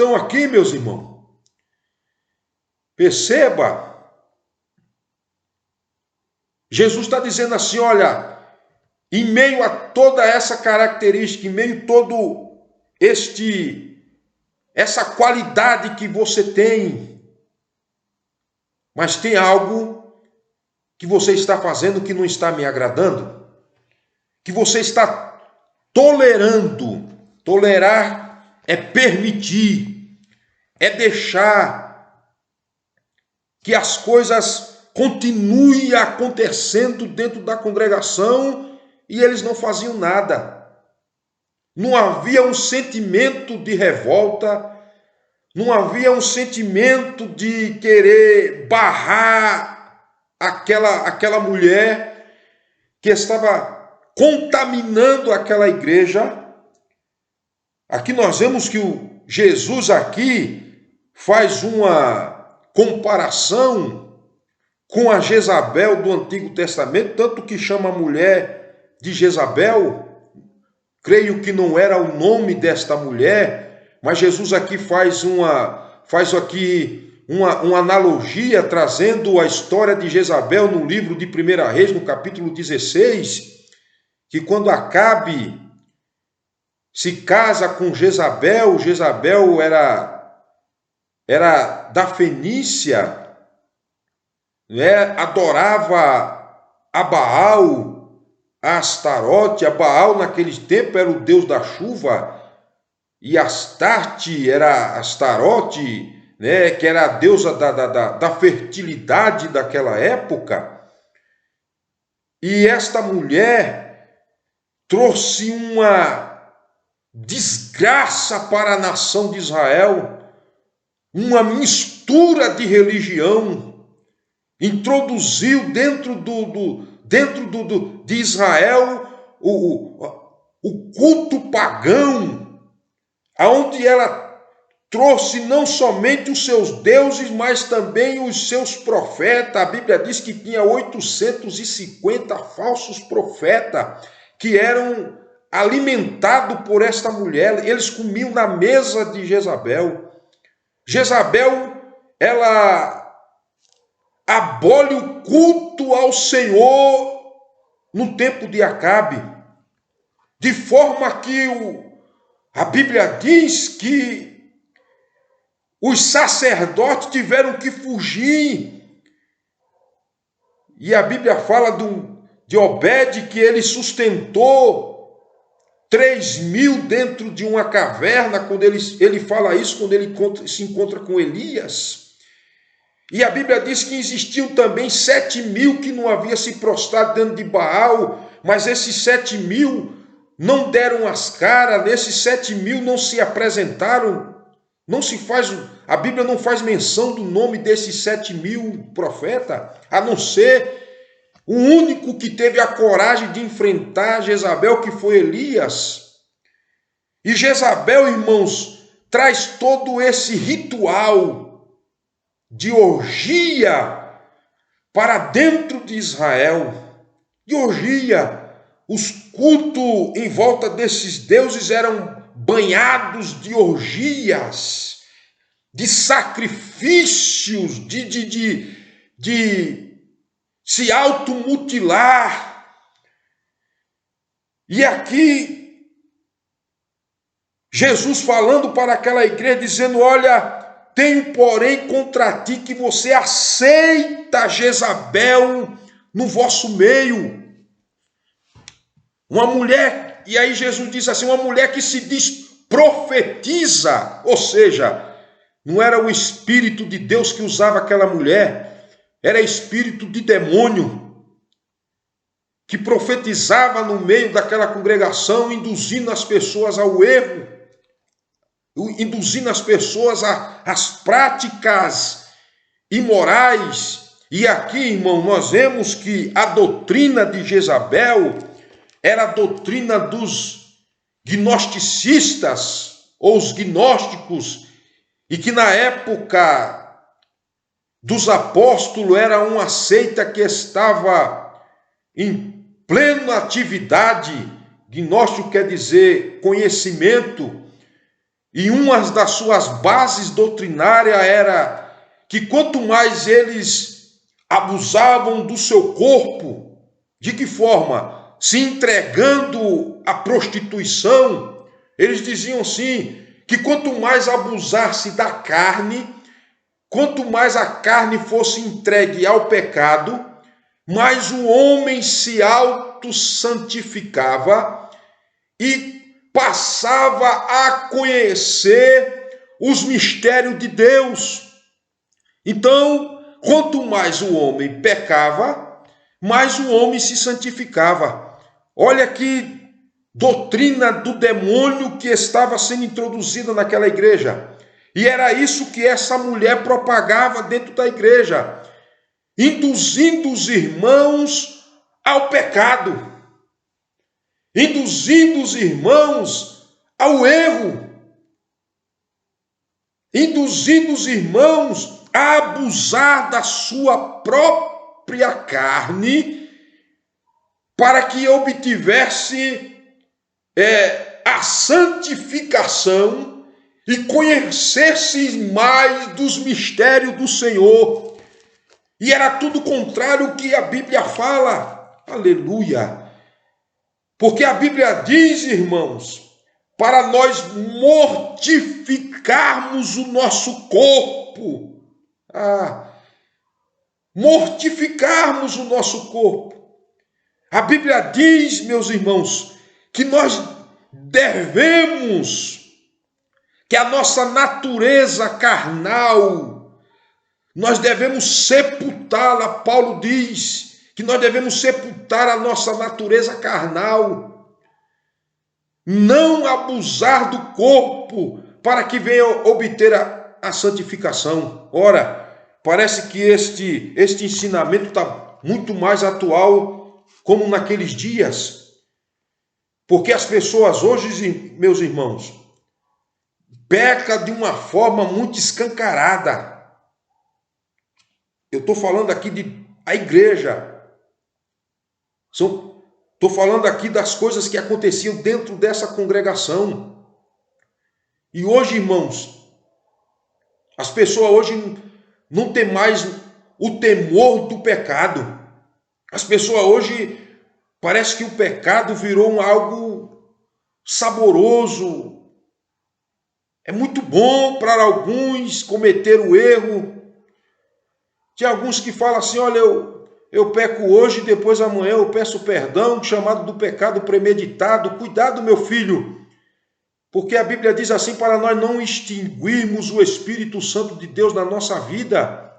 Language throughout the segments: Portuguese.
Então aqui, meus irmãos, perceba, Jesus está dizendo assim, olha, em meio a toda essa característica, em meio a todo essa qualidade que você tem, mas tem algo que você está fazendo que não está me agradando, que você está tolerando. Tolerar é permitir, é deixar que as coisas continuem acontecendo dentro da congregação e eles não faziam nada. Não havia um sentimento de revolta, não havia um sentimento de querer barrar aquela mulher que estava contaminando aquela igreja. Aqui nós vemos que o Jesus aqui faz uma comparação com a Jezabel do Antigo Testamento, tanto que chama a mulher de Jezabel. Creio que não era o nome desta mulher, mas Jesus aqui faz aqui uma analogia, trazendo a história de Jezabel no livro de 1 Reis, no capítulo 16, que quando Acabe se casa com Jezabel, Jezabel era da Fenícia, né? Adorava a Baal, a Astarote. A Baal naquele tempo era o deus da chuva, e Astarte era Astarote, né? Que era a deusa da fertilidade daquela época. E esta mulher trouxe uma desgraça para a nação de Israel, uma mistura de religião, introduziu dentro de Israel o culto pagão, aonde ela trouxe não somente os seus deuses, mas também os seus profetas. A Bíblia diz que tinha 850 falsos profetas que eram alimentado por esta mulher. Eles comiam na mesa de Jezabel. Jezabel, ela abole o culto ao Senhor no tempo de Acabe, de forma que a Bíblia diz que os sacerdotes tiveram que fugir. E a Bíblia fala de Obed, que ele sustentou 3.000 dentro de uma caverna, quando ele fala isso, quando ele se encontra com Elias. E a Bíblia diz que existiam também 7.000 que não haviam se prostrado dentro de Baal, mas esses 7.000 não deram as caras, nesses 7.000 não se apresentaram, a Bíblia não faz menção do nome desses 7.000 profetas, a não ser o único que teve a coragem de enfrentar Jezabel, que foi Elias. E Jezabel, irmãos, traz todo esse ritual de orgia para dentro de Israel. De orgia. Os cultos em volta desses deuses eram banhados de orgias, de sacrifícios, de se automutilar. E aqui, Jesus falando para aquela igreja, dizendo, olha, tenho porém contra ti que você aceita Jezabel no vosso meio. Uma mulher, e aí Jesus diz assim, uma mulher que se diz profetiza, ou seja, não era o Espírito de Deus que usava aquela mulher, era espírito de demônio, que profetizava no meio daquela congregação, induzindo as pessoas ao erro, induzindo as pessoas às práticas imorais. E aqui, irmão, nós vemos que a doutrina de Jezabel era a doutrina dos gnosticistas, ou os gnósticos, e que na época dos apóstolos era uma seita que estava em plena atividade. Gnóstico quer dizer conhecimento. E uma das suas bases doutrinárias era que quanto mais eles abusavam do seu corpo, de que forma? Se entregando à prostituição, eles diziam assim, que quanto mais abusasse da carne, quanto mais a carne fosse entregue ao pecado, mais o homem se auto-santificava e passava a conhecer os mistérios de Deus. Então, quanto mais o homem pecava, mais o homem se santificava. Olha que doutrina do demônio que estava sendo introduzida naquela igreja. E era isso que essa mulher propagava dentro da igreja, induzindo os irmãos ao pecado, induzindo os irmãos ao erro, induzindo os irmãos a abusar da sua própria carne para que obtivesse a santificação e conhecesse mais dos mistérios do Senhor. E era tudo contrário ao que a Bíblia fala. Aleluia! Porque a Bíblia diz, irmãos, para nós mortificarmos o nosso corpo. Mortificarmos o nosso corpo. A Bíblia diz, meus irmãos, que nós devemos, que a nossa natureza carnal, nós devemos sepultá-la. Paulo diz que nós devemos sepultar a nossa natureza carnal, não abusar do corpo para que venha obter a santificação. Ora, parece que este ensinamento está muito mais atual como naqueles dias, porque as pessoas hoje, meus irmãos, pecam de uma forma muito escancarada. Eu estou falando aqui a igreja. Estou falando aqui das coisas que aconteciam dentro dessa congregação. E hoje, irmãos, as pessoas hoje não têm mais o temor do pecado. As pessoas hoje, parece que o pecado virou algo saboroso. É muito bom para alguns cometer o erro. Tem alguns que falam assim, olha, eu peco hoje, depois amanhã eu peço perdão, chamado do pecado premeditado. Cuidado, meu filho, porque a Bíblia diz assim, para nós não extinguirmos o Espírito Santo de Deus na nossa vida.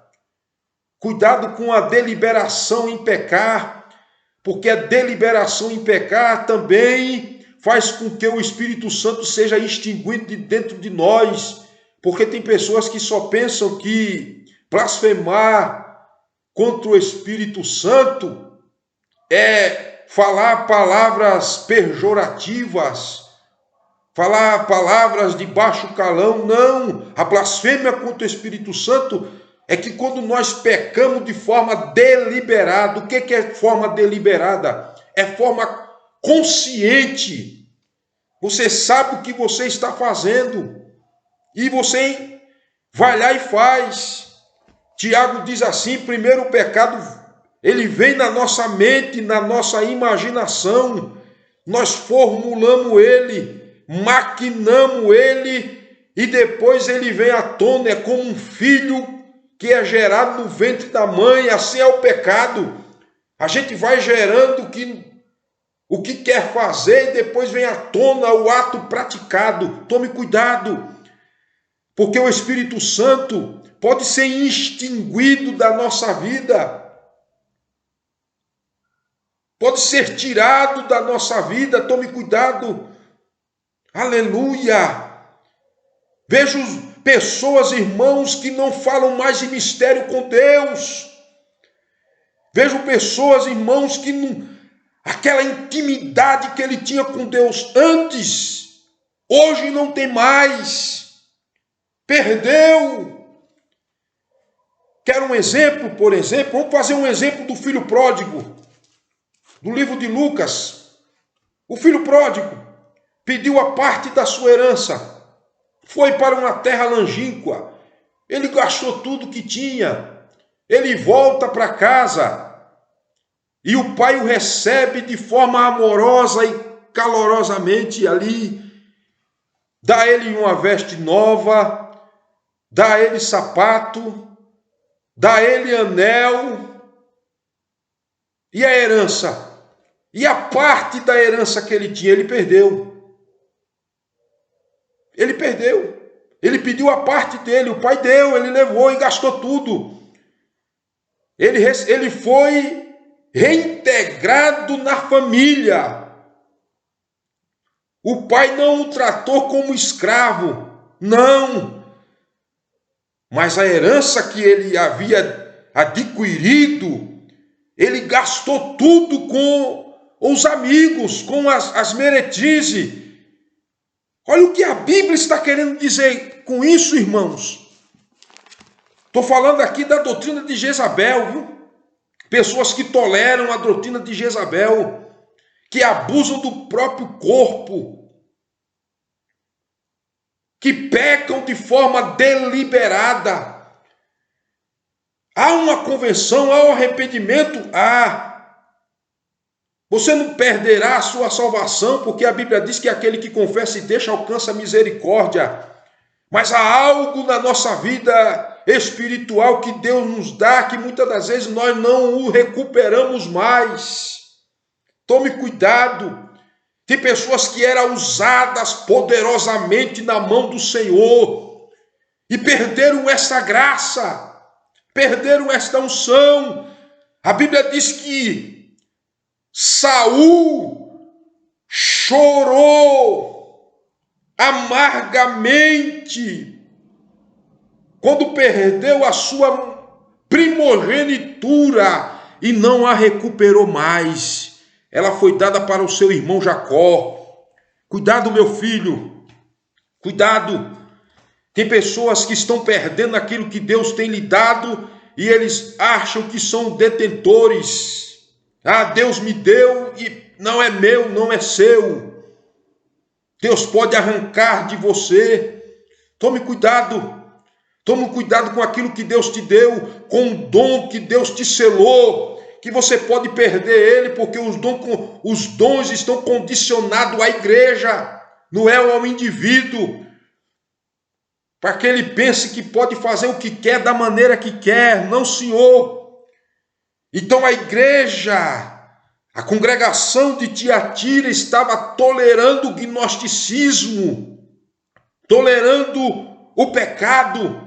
Cuidado com a deliberação em pecar, porque a deliberação em pecar também faz com que o Espírito Santo seja extinguido de dentro de nós, porque tem pessoas que só pensam que blasfemar contra o Espírito Santo é falar palavras pejorativas, falar palavras de baixo calão. Não, a blasfêmia contra o Espírito Santo é que quando nós pecamos de forma deliberada. O que é forma deliberada? É forma consciente. Você sabe o que você está fazendo e você vai lá e faz. Tiago diz assim, primeiro o pecado, ele vem na nossa mente, na nossa imaginação. Nós formulamos ele, maquinamos ele e depois ele vem à tona. É como um filho que é gerado no ventre da mãe. Assim é o pecado. A gente vai gerando o que quer fazer e depois vem à tona o ato praticado. Tome cuidado, porque o Espírito Santo pode ser extinguido da nossa vida, pode ser tirado da nossa vida. Tome cuidado. Aleluia. Vejo pessoas, irmãos, que não falam mais de mistério com Deus. Vejo pessoas, irmãos, que não, aquela intimidade que ele tinha com Deus antes, hoje não tem mais. Perdeu. Quer um exemplo, por exemplo? Vamos fazer um exemplo do filho pródigo, do livro de Lucas. O filho pródigo pediu a parte da sua herança. foi para uma terra longínqua, ele gastou tudo que tinha, ele volta para casa e o pai o recebe de forma amorosa e calorosamente ali, dá a ele uma veste nova, dá a ele sapato, dá a ele anel e a herança. E a parte da herança que ele tinha, ele perdeu. Ele perdeu. Ele pediu a parte dele, o pai deu, ele levou e gastou tudo. Ele foi reintegrado na família. O pai não o tratou como escravo, não. Mas a herança que ele havia adquirido, ele gastou tudo com os amigos, com as meretrizes. Olha o que a Bíblia está querendo dizer com isso, irmãos. Estou falando aqui da doutrina de Jezabel, viu? Pessoas que toleram a doutrina de Jezabel, que abusam do próprio corpo, que pecam de forma deliberada. Há uma conversão, há um arrependimento, há. Você não perderá a sua salvação, porque a Bíblia diz que aquele que confessa e deixa alcança a misericórdia. Mas há algo na nossa vida espiritual que Deus nos dá, que muitas das vezes nós não o recuperamos mais. Tome cuidado. Tem pessoas que eram usadas poderosamente na mão do Senhor e perderam essa graça, perderam esta unção. A Bíblia diz que Saul chorou amargamente quando perdeu a sua primogenitura e não a recuperou mais. Ela foi dada para o seu irmão Jacó. Cuidado, meu filho. Cuidado. Tem pessoas que estão perdendo aquilo que Deus tem lhe dado e eles acham que são detentores. Ah, Deus me deu e não é meu, não é seu. Deus pode arrancar de você. Tome cuidado. Tome cuidado com aquilo que Deus te deu, com o dom que Deus te selou, que você pode perder ele, porque os dons estão condicionados à igreja, não é ao indivíduo, para que ele pense que pode fazer o que quer, da maneira que quer. Não, senhor. Então a igreja, a congregação de Tiatira estava tolerando o gnosticismo, tolerando o pecado.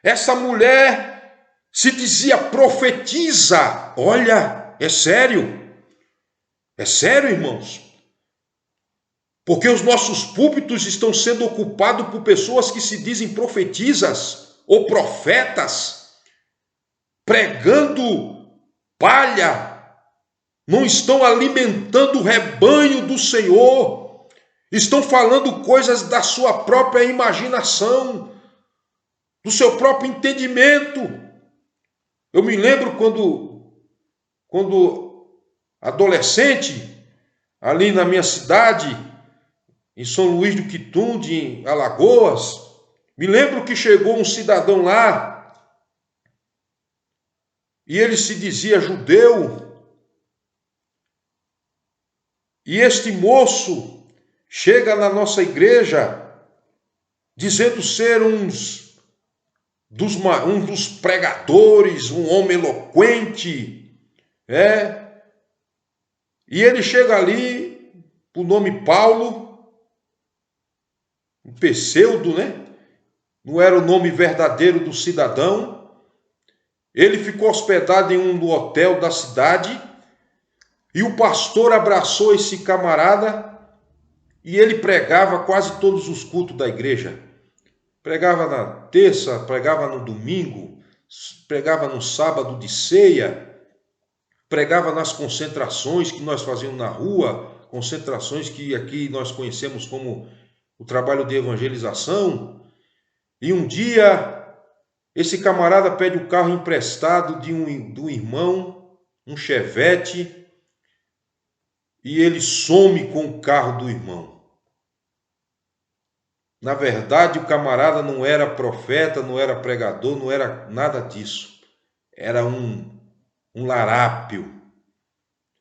Essa mulher se dizia profetisa. Olha, é sério. É sério, irmãos. Porque os nossos púlpitos estão sendo ocupados por pessoas que se dizem profetisas ou profetas, pregando palha. Não estão alimentando o rebanho do Senhor. Estão falando coisas da sua própria imaginação, do seu próprio entendimento. Eu me lembro quando adolescente, ali na minha cidade, em São Luís do Quitunde, em Alagoas, me lembro que chegou um cidadão lá e ele se dizia judeu. E este moço chega na nossa igreja dizendo ser um dos pregadores, um homem eloquente, e ele chega ali, o nome Paulo, um pseudo, não era o nome verdadeiro do cidadão. Ele ficou hospedado em um hotel da cidade, e o pastor abraçou esse camarada, e ele pregava quase todos os cultos da igreja. Pregava na terça, pregava no domingo, pregava no sábado de ceia, pregava nas concentrações que nós fazíamos na rua, concentrações que aqui nós conhecemos como o trabalho de evangelização. E um dia, esse camarada pede o carro emprestado do irmão, um Chevette, e ele some com o carro do irmão. Na verdade, o camarada não era profeta, não era pregador, não era nada disso. Era um larápio.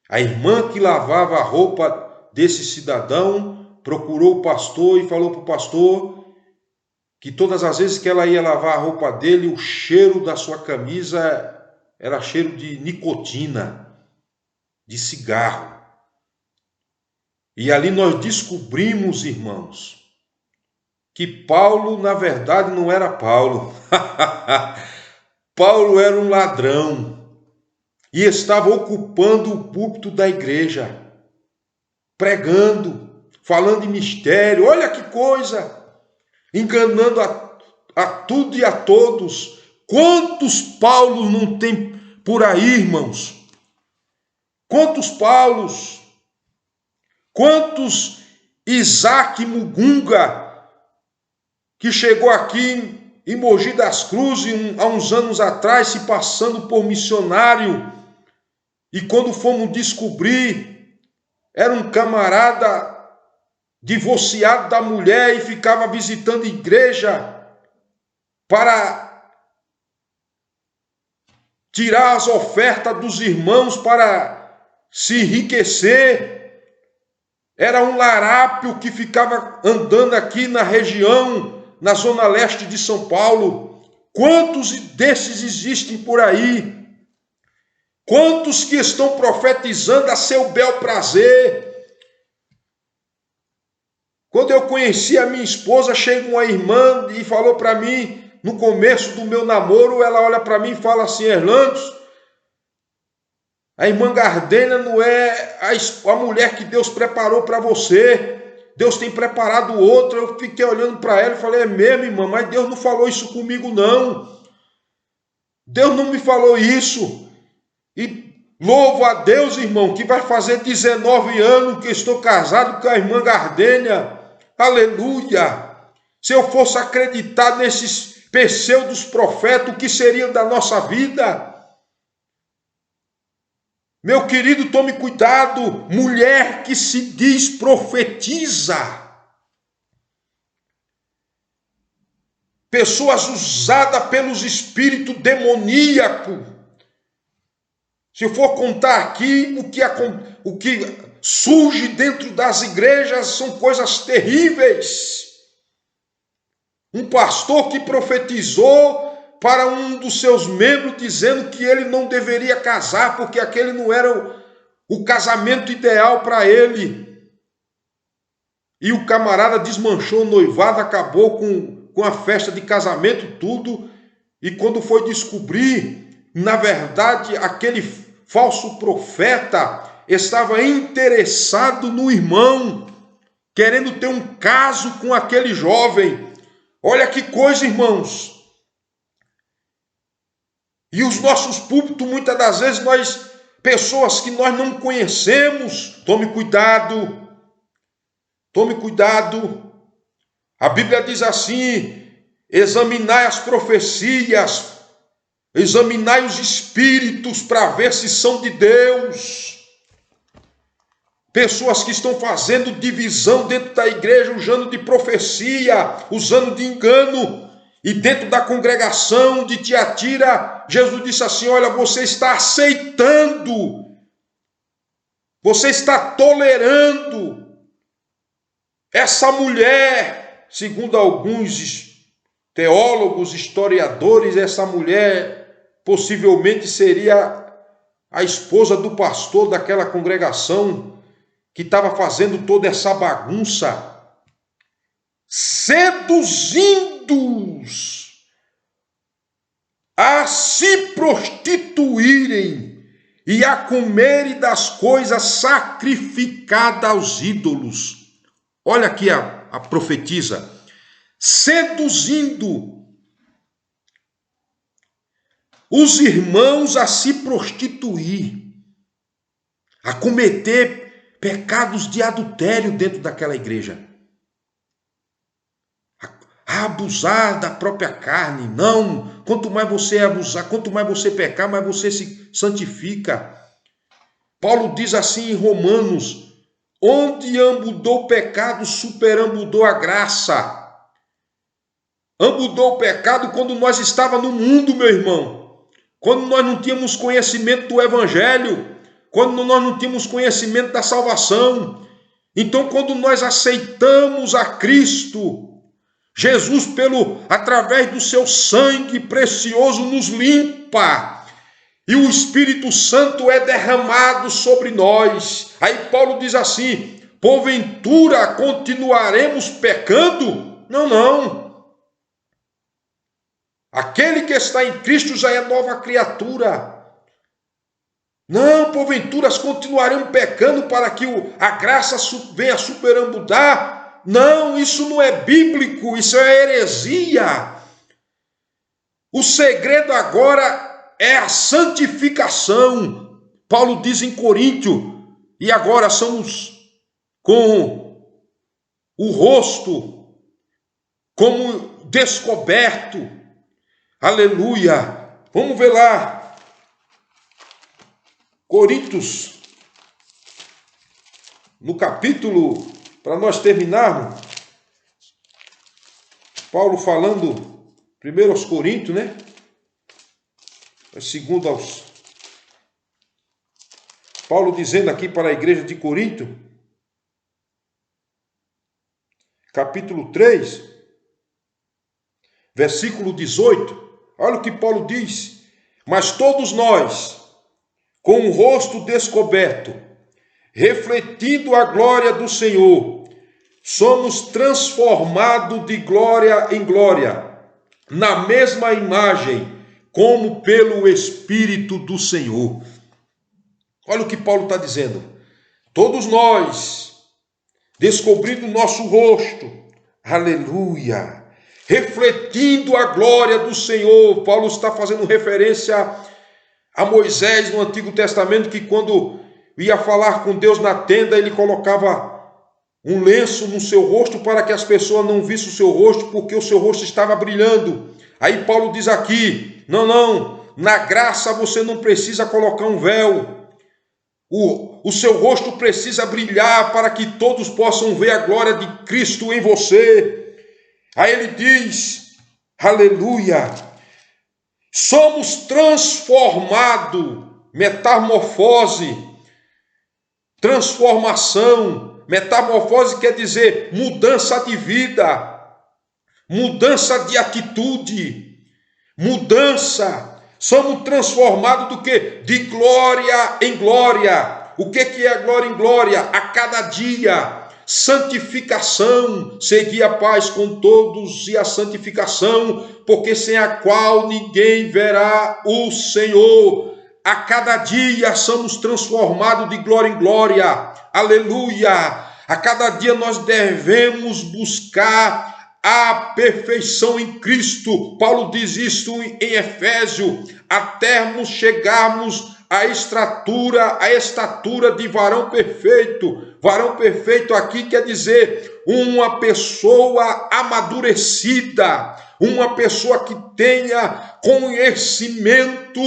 A irmã que lavava a roupa desse cidadão procurou o pastor e falou para o pastor que todas as vezes que ela ia lavar a roupa dele, o cheiro da sua camisa era cheiro de nicotina, de cigarro. E ali nós descobrimos, irmãos, que Paulo, na verdade, não era Paulo. Paulo era um ladrão e estava ocupando o púlpito da igreja, pregando, falando em mistério. Olha que coisa! Enganando a tudo e a todos. Quantos Paulos não tem por aí, irmãos? Quantos Paulos? Quantos Isaac Mugunga, que chegou aqui em Mogi das Cruzes há uns anos atrás, se passando por missionário, e quando fomos descobrir, era um camarada divorciado da mulher e ficava visitando igreja para tirar as ofertas dos irmãos para se enriquecer. Era um larápio que ficava andando aqui na região, na zona leste de São Paulo. Quantos desses existem por aí? Quantos que estão profetizando a seu bel prazer? Quando eu conheci a minha esposa, chega uma irmã e falou para mim, no começo do meu namoro, ela olha para mim e fala assim: Erlandes, a irmã Gardênia não é a mulher que Deus preparou para você. Deus tem preparado outra. Eu fiquei olhando para ela e falei: é mesmo, irmã, mas Deus não falou isso comigo, não. Deus não me falou isso. E louvo a Deus, irmão, que vai fazer 19 anos que estou casado com a irmã Gardênia. Aleluia! Se eu fosse acreditar nesses pseudos profetas, o que seria da nossa vida? Meu querido, tome cuidado, mulher que se diz profetiza. Pessoas usadas pelos espíritos demoníacos. Se eu for contar aqui, o que surge dentro das igrejas são coisas terríveis. Um pastor que profetizou para um dos seus membros, dizendo que ele não deveria casar, porque aquele não era o casamento ideal para ele. E o camarada desmanchou o noivado, acabou com a festa de casamento, tudo. E quando foi descobrir, na verdade, aquele falso profeta estava interessado no irmão, querendo ter um caso com aquele jovem. Olha que coisa, irmãos. E os nossos púlpitos, muitas das vezes, pessoas que nós não conhecemos, tome cuidado. Tome cuidado. A Bíblia diz assim: examinai as profecias, examinai os espíritos para ver se são de Deus. Pessoas que estão fazendo divisão dentro da igreja, usando de profecia, usando de engano. E dentro da congregação de Tiatira, Jesus disse assim: olha, você está aceitando, você está tolerando essa mulher. Segundo alguns teólogos, historiadores, essa mulher possivelmente seria a esposa do pastor daquela congregação que estava fazendo toda essa bagunça, seduzindo-os a se prostituírem e a comerem das coisas sacrificadas aos ídolos. Olha aqui a profetisa, seduzindo os irmãos a se prostituir, a cometer pecados de adultério dentro daquela igreja, a abusar da própria carne. Não, quanto mais você abusar, quanto mais você pecar, mais você se santifica. Paulo diz assim em Romanos: onde ambudou o pecado, superambudou a graça. mudou o pecado quando nós estávamos no mundo, meu irmão. Quando nós não tínhamos conhecimento do Evangelho. Quando nós não tínhamos conhecimento da salvação. Então, quando nós aceitamos a Cristo, Jesus, através do seu sangue precioso, nos limpa. E o Espírito Santo é derramado sobre nós. Aí Paulo diz assim: porventura continuaremos pecando? Não, não. Aquele que está em Cristo já é nova criatura. Não, porventura continuaremos pecando para que a graça venha superabundar. Não, isso não é bíblico, isso é heresia. O segredo agora é a santificação. Paulo diz em Coríntio, e agora somos com o rosto como descoberto. Aleluia. Vamos ver lá. Coríntios, no capítulo, para nós terminarmos, Paulo falando, primeiro aos Coríntios, né? Segundo aos... Paulo dizendo aqui para a igreja de Corinto, capítulo 3, versículo 18, olha o que Paulo diz: mas todos nós, com o rosto descoberto, refletindo a glória do Senhor, somos transformados de glória em glória, na mesma imagem, como pelo Espírito do Senhor. Olha o que Paulo está dizendo. Todos nós, descobrindo o nosso rosto, aleluia, refletindo a glória do Senhor. Paulo está fazendo referência a Moisés no Antigo Testamento, que quando ia falar com Deus na tenda, ele colocava um lenço no seu rosto para que as pessoas não vissem o seu rosto, porque o seu rosto estava brilhando. Aí Paulo diz aqui: não, na graça você não precisa colocar um véu. O seu rosto precisa brilhar para que todos possam ver a glória de Cristo em você. Aí ele diz, aleluia, somos transformados, metamorfose, transformação. Metamorfose quer dizer mudança de vida, mudança de atitude, mudança. Somos transformados do quê? De glória em glória. O que é glória em glória? A cada dia. Santificação. Segui a paz com todos e a santificação, porque sem a qual ninguém verá o Senhor. A cada dia somos transformados de glória em glória. Aleluia. A cada dia nós devemos buscar a perfeição em Cristo. Paulo diz isso em Efésios, até chegarmos à estatura de varão perfeito. Varão perfeito aqui quer dizer uma pessoa amadurecida, uma pessoa que tenha conhecimento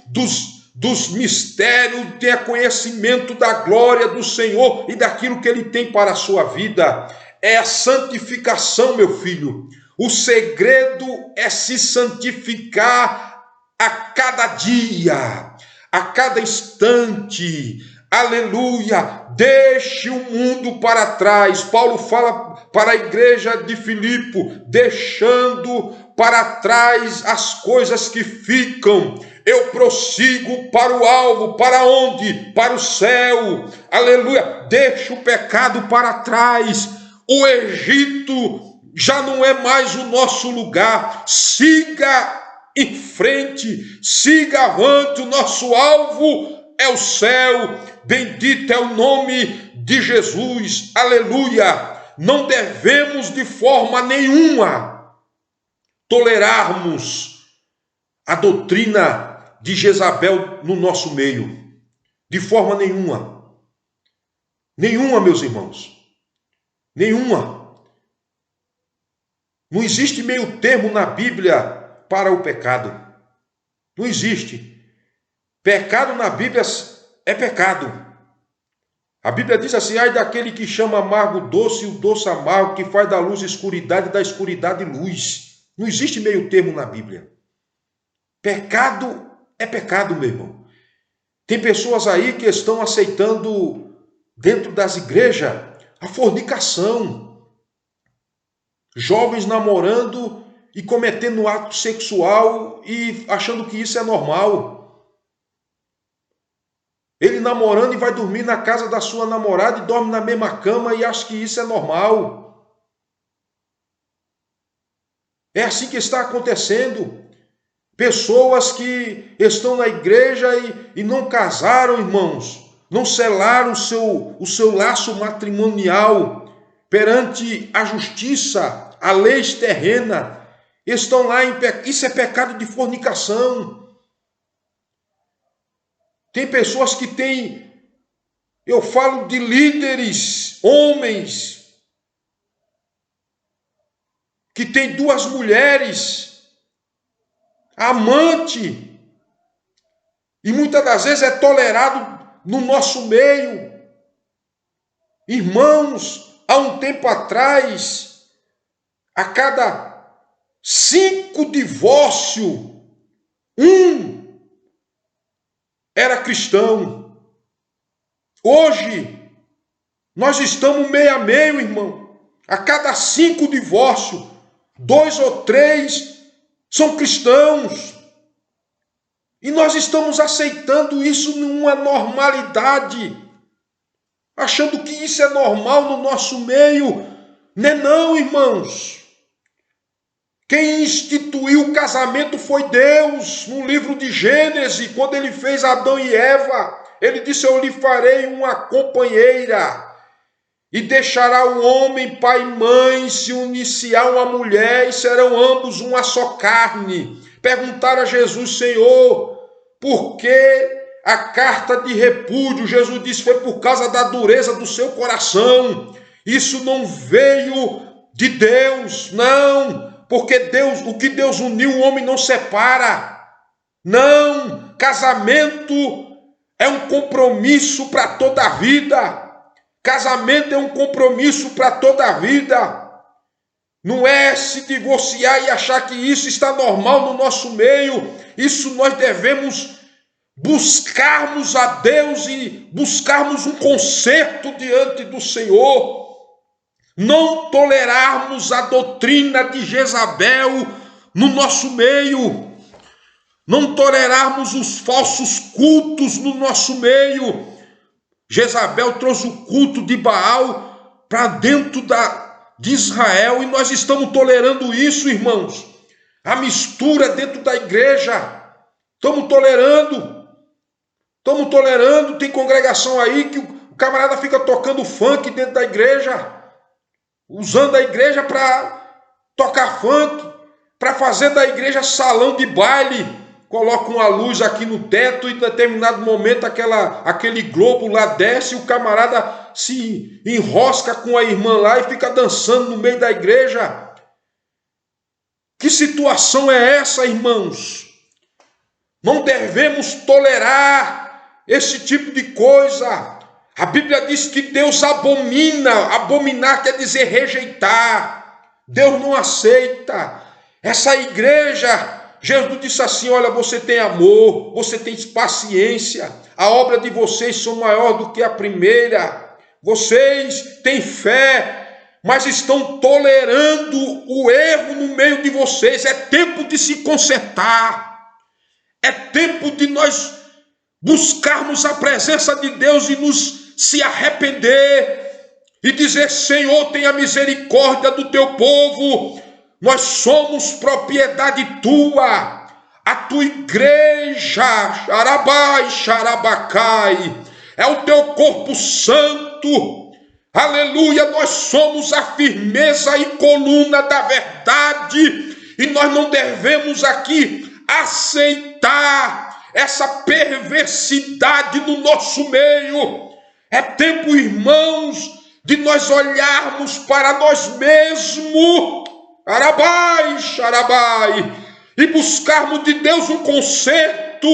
dos mistérios, tenha conhecimento da glória do Senhor e daquilo que Ele tem para a sua vida. É a santificação, meu filho. O segredo é se santificar a cada dia, a cada instante. Aleluia! Deixe o mundo para trás. Paulo fala para a igreja de Filipe, deixando para trás as coisas que ficam. Eu prossigo para o alvo, para onde? Para o céu. Aleluia! Deixe o pecado para trás. O Egito já não é mais o nosso lugar. Siga em frente, siga avante. O nosso alvo é o céu. Bendito é o nome de Jesus. Aleluia. Não devemos de forma nenhuma tolerarmos a doutrina de Jezabel no nosso meio. De forma nenhuma. Nenhuma, meus irmãos. Nenhuma. Não existe meio termo na Bíblia para o pecado. Não existe. Pecado na Bíblia é pecado. A Bíblia diz assim: ai daquele que chama amargo doce e o doce amargo, que faz da luz escuridade e da escuridade luz. Não existe meio termo na Bíblia. Pecado é pecado, meu irmão. Tem pessoas aí que estão aceitando dentro das igrejas a fornicação. Jovens namorando e cometendo ato sexual e achando que isso é normal. Ele namorando e vai dormir na casa da sua namorada e dorme na mesma cama e acha que isso é normal. É assim que está acontecendo. Pessoas que estão na igreja e não casaram, irmãos, não selaram o seu laço matrimonial perante a justiça, a lei terrena, estão lá em pecado. Isso é pecado de fornicação. Tem pessoas que têm, eu falo de líderes, homens, que têm 2 mulheres, amante, e muitas das vezes é tolerado no nosso meio. Irmãos, há um tempo atrás, a cada 5 divórcios, 1 era cristão. Hoje, nós estamos meio a meio, irmão. A cada 5 divórcios, 2 ou 3 são cristãos. E nós estamos aceitando isso numa normalidade, achando que isso é normal no nosso meio. Não é não, irmãos. Quem instituiu o casamento foi Deus. No livro de Gênesis, quando ele fez Adão e Eva, ele disse: eu lhe farei uma companheira. E deixará o homem, pai e mãe, se unir-se a uma mulher, e serão ambos uma só carne. Perguntaram a Jesus: Senhor, por que a carta de repúdio? Jesus disse: foi por causa da dureza do seu coração. Isso não veio de Deus, não. Porque Deus, o que Deus uniu, o homem não separa. Não, casamento é um compromisso para toda a vida. Casamento é um compromisso para toda a vida. Não é se divorciar e achar que isso está normal no nosso meio. Isso nós devemos buscarmos a Deus e buscarmos um conserto diante do Senhor. Não tolerarmos a doutrina de Jezabel no nosso meio. Não tolerarmos os falsos cultos no nosso meio. Jezabel trouxe o culto de Baal para dentro de Israel e nós estamos tolerando isso, irmãos. A mistura dentro da igreja. Estamos tolerando. Tem congregação aí que o camarada fica tocando funk dentro da igreja, usando a igreja para tocar funk, para fazer da igreja salão de baile. Coloca uma luz aqui no teto e em determinado momento aquele globo lá desce e o camarada se enrosca com a irmã lá e fica dançando no meio da igreja. Que situação é essa, irmãos? Não devemos tolerar esse tipo de coisa. A Bíblia diz que Deus abomina. Abominar quer dizer rejeitar. Deus não aceita. Essa igreja, Jesus disse assim: olha, você tem amor, você tem paciência, a obra de vocês são maior do que a primeira, vocês têm fé, mas estão tolerando o erro no meio de vocês. É tempo de se consertar, é tempo de nós buscarmos a presença de Deus e se arrepender e dizer: Senhor, tenha misericórdia do teu povo. Nós somos propriedade tua, a tua igreja, Xarabai, Xarabacai, é o teu corpo santo, aleluia. Nós somos a firmeza e coluna da verdade, e nós não devemos aqui aceitar essa perversidade no nosso meio. É tempo, irmãos, de nós olharmos para nós mesmos, Arabai, Xarabai, e buscarmos de Deus um conserto.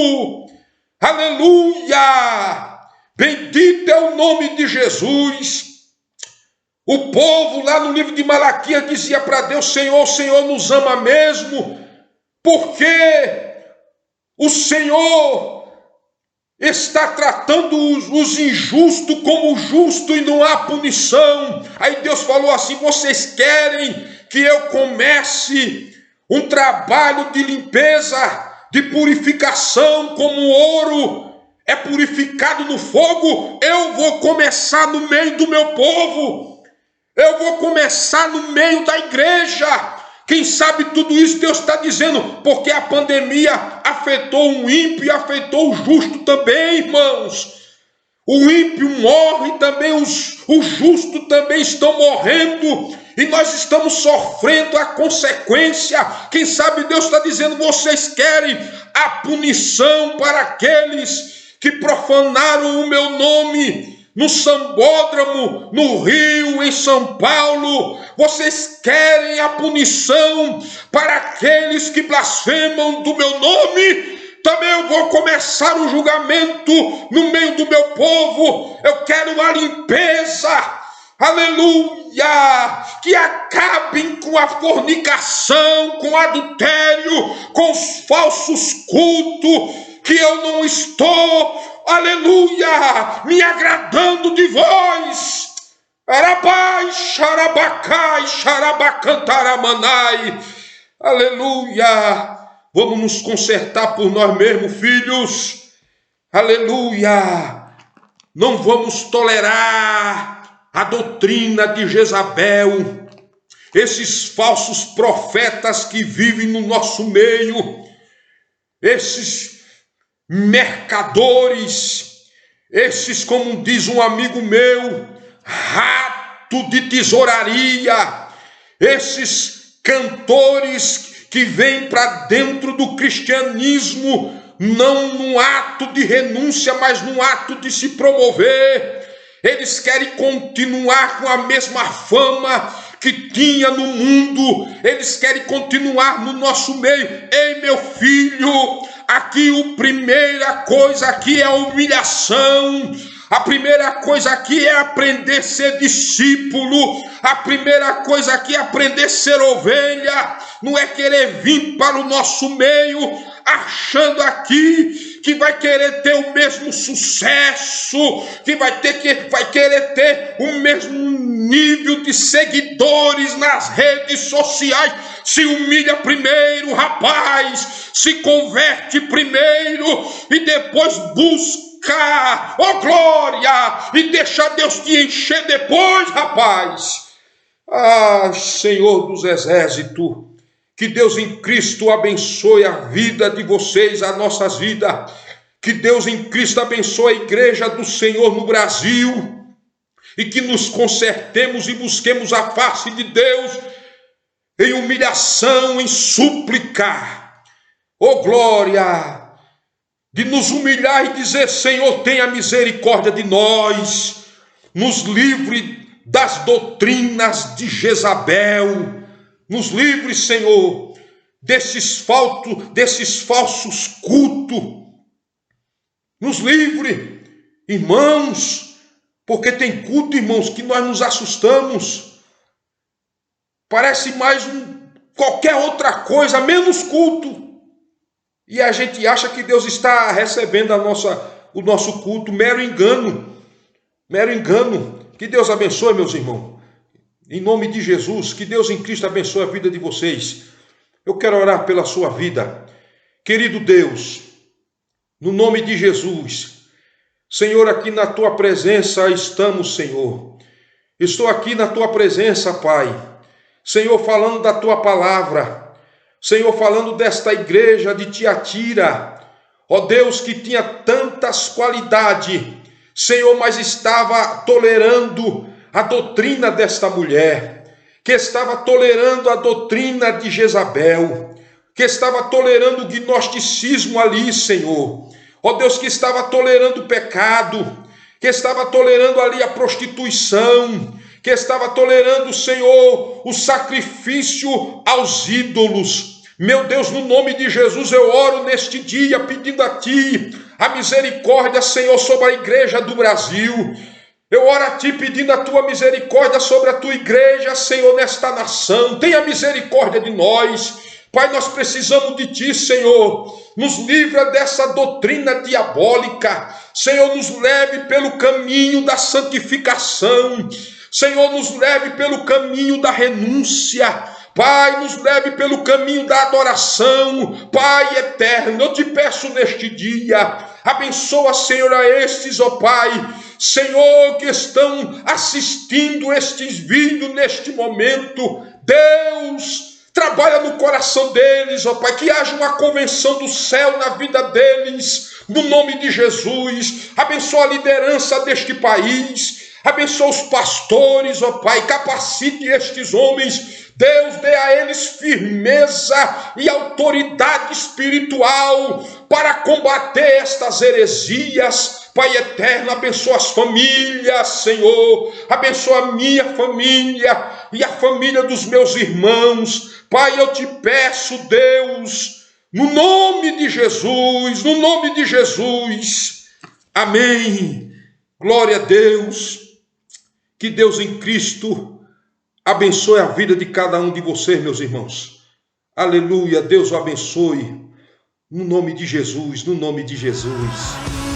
Aleluia! Bendito é o nome de Jesus. O povo lá no livro de Malaquias dizia para Deus: Senhor, o Senhor nos ama mesmo, porque o Senhor está tratando os injustos como justo e não há punição. Aí Deus falou assim: vocês querem que eu comece um trabalho de limpeza, de purificação, como o ouro é purificado no fogo? Eu vou começar no meio do meu povo. Eu vou começar no meio da igreja. Quem sabe tudo isso Deus está dizendo, porque a pandemia afetou o ímpio e afetou o justo também, irmãos. O ímpio morre também, os justos também estão morrendo, e nós estamos sofrendo a consequência. Quem sabe Deus está dizendo: vocês querem a punição para aqueles que profanaram o meu nome no Sambódromo, no Rio, em São Paulo. Vocês querem a punição para aqueles que blasfemam do meu nome? Também eu vou começar o julgamento no meio do meu povo. Eu quero a limpeza, aleluia, que acabem com a fornicação, com o adultério, com os falsos cultos, que eu não estou, aleluia, me agradando de vós. Arabai, xarabacai, xarabacantaramanai, aleluia. Vamos nos consertar por nós mesmos, filhos, aleluia. Não vamos tolerar a doutrina de Jezabel, esses falsos profetas que vivem no nosso meio, esses mercadores, esses, como diz um amigo meu, rato de tesouraria, esses cantores que vêm para dentro do cristianismo, não num ato de renúncia, mas num ato de se promover. Eles querem continuar com a mesma fama que tinha no mundo, eles querem continuar no nosso meio. Ei, meu filho, aqui a primeira coisa aqui é a humilhação. A primeira coisa aqui é aprender a ser discípulo. A primeira coisa aqui é aprender a ser ovelha. Não é querer vir para o nosso meio achando aqui que vai querer ter o mesmo sucesso, que vai querer ter o mesmo nível de seguidores nas redes sociais. Se humilha primeiro, rapaz, se converte primeiro e depois busca, oh glória, e deixa Deus te encher depois, rapaz. Ah, Senhor dos exércitos, que Deus em Cristo abençoe a vida de vocês, as nossas vidas. Que Deus em Cristo abençoe a igreja do Senhor no Brasil. E que nos consertemos e busquemos a face de Deus em humilhação, em súplica. Oh glória! De nos humilhar e dizer: Senhor, tenha misericórdia de nós. Nos livre das doutrinas de Jezabel. Nos livre, Senhor, desses falsos cultos. Nos livre, irmãos, porque tem culto, irmãos, que nós nos assustamos. Parece mais qualquer outra coisa, menos culto. E a gente acha que Deus está recebendo o nosso culto. Mero engano. Mero engano. Que Deus abençoe, meus irmãos. Em nome de Jesus, que Deus em Cristo abençoe a vida de vocês. Eu quero orar pela sua vida. Querido Deus, no nome de Jesus, Senhor, aqui na tua presença estamos, Senhor. Estou aqui na tua presença, Pai. Senhor, falando da tua palavra. Senhor, falando desta igreja de Tiatira. Ó Deus, que tinha tantas qualidades, Senhor, mas estava tolerando a doutrina desta mulher, que estava tolerando a doutrina de Jezabel, que estava tolerando o gnosticismo ali, Senhor. Ó Deus, que estava tolerando o pecado, que estava tolerando ali a prostituição, que estava tolerando, Senhor, o sacrifício aos ídolos. Meu Deus, no nome de Jesus eu oro neste dia pedindo a Ti a misericórdia, Senhor, sobre a igreja do Brasil. Eu oro a Ti pedindo a Tua misericórdia sobre a Tua igreja, Senhor, nesta nação. Tenha misericórdia de nós. Pai, nós precisamos de Ti, Senhor. Nos livra dessa doutrina diabólica. Senhor, nos leve pelo caminho da santificação. Senhor, nos leve pelo caminho da renúncia. Pai, nos leve pelo caminho da adoração. Pai eterno, eu te peço neste dia, abençoa, Senhor, a estes, ó Pai, Senhor, que estão assistindo estes vídeos neste momento. Deus, trabalha no coração deles, ó Pai, que haja uma convenção do céu na vida deles, no nome de Jesus. Abençoa a liderança deste país, abençoa os pastores, ó Pai, capacite estes homens. Deus, dê a eles firmeza e autoridade espiritual para combater estas heresias. Pai eterno, abençoa as famílias, Senhor. Abençoa a minha família e a família dos meus irmãos. Pai, eu te peço, Deus, no nome de Jesus, no nome de Jesus. Amém. Glória a Deus. Que Deus em Cristo abençoe a vida de cada um de vocês, meus irmãos. Aleluia, Deus o abençoe. No nome de Jesus, no nome de Jesus.